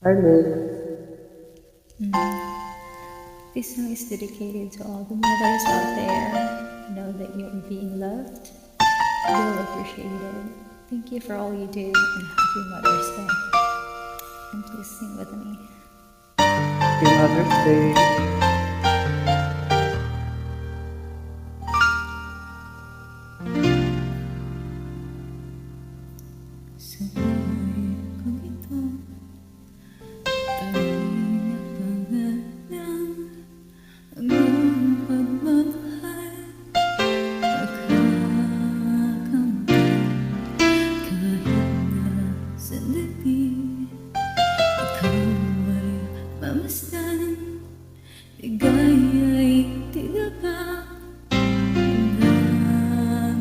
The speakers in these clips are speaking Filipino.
Hi, Liz. This song is dedicated to all the mothers out there. Know that you're being loved, you're appreciated. Thank you for all you do, and happy Mother's Day. And please sing with me. Happy Mother's Day. Sa buhay kong ito, tanging napangalang ang iyong pagmamahal. Nakakamtan kahit na sandali, ikaw ay mamasdan. Ligaya'y tila ba hanggang.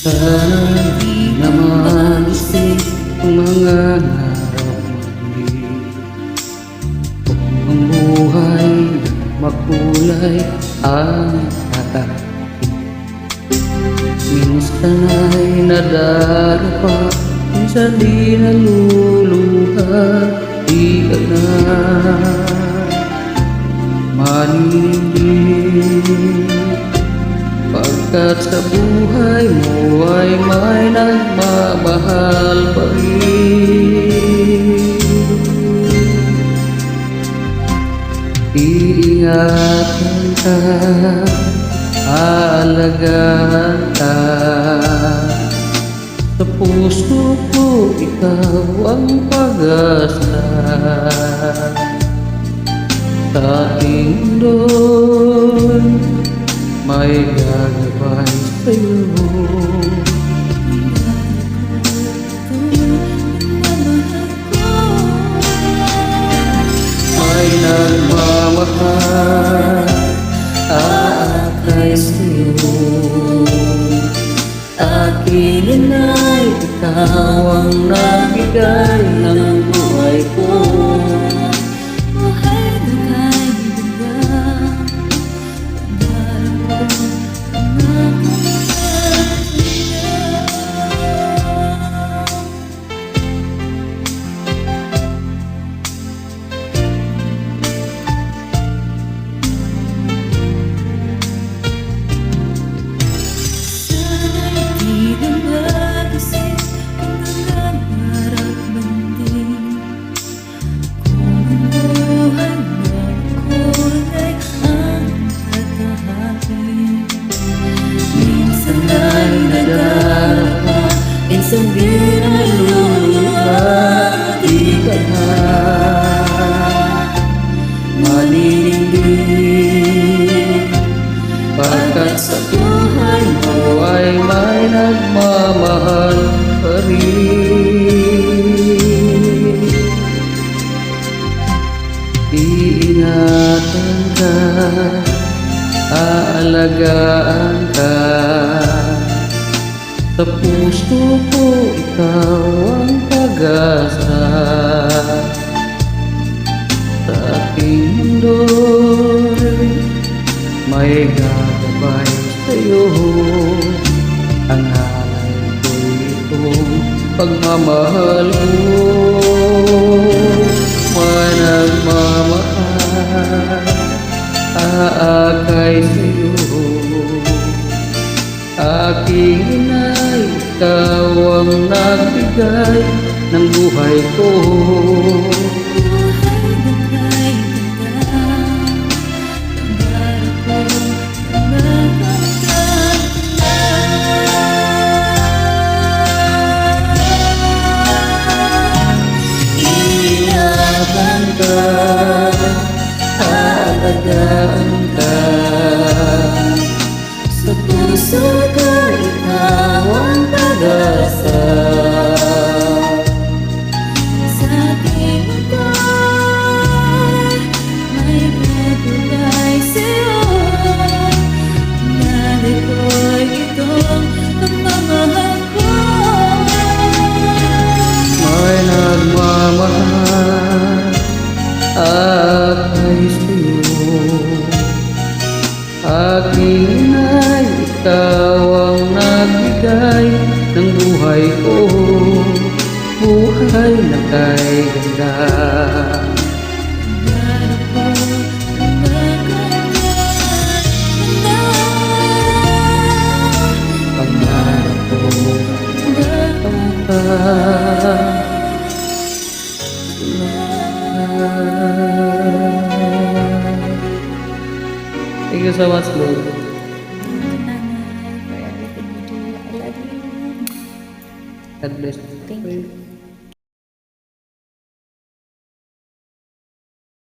Sana di naman isip ang mga harap muli. Kung ang buhay makulay ang tatakip, minsan ay nadarapa, minsan di naluluha. Di ka na manindig, pagkat sa buhay mo ay may nagmamahal pa rin. Iingatan ka, aalagaan ka. Sa puso ko ikaw ang pag-asa. Sa ating doon may gagabay sa'yo. May nagmamahal, aakay sa'yo. Akin ina'y ikaw ang nagbigay ng buhay ko. Buhay na kay diba, pangarap ko, pangako Minsan di naluluha. Di ka na manindig, pagkat sa buhay mo ay may nagmamahal pa rin. Iingatan ka, aalagaan ka. Sa puso ko ikaw ang pag-asa. Sa aking mundo'y may gagabay sa'yo. Ang halay ko'y itong pagmamahal ko. May nagmamahal, aakay sa'yo. Aking ina'y ikaw ang nagbigay ng buhay ko. buhay na kay diba, pangarap ko na makamtan na. Iingatan ka, aalagaan ka. Sa puso ko ikaw ang pag-asa. Sa aking mundo ay nakay ganda. Pangarap ko Thank you so much, Lord. Nanay, for everything you do. I love you. God bless. Thank you.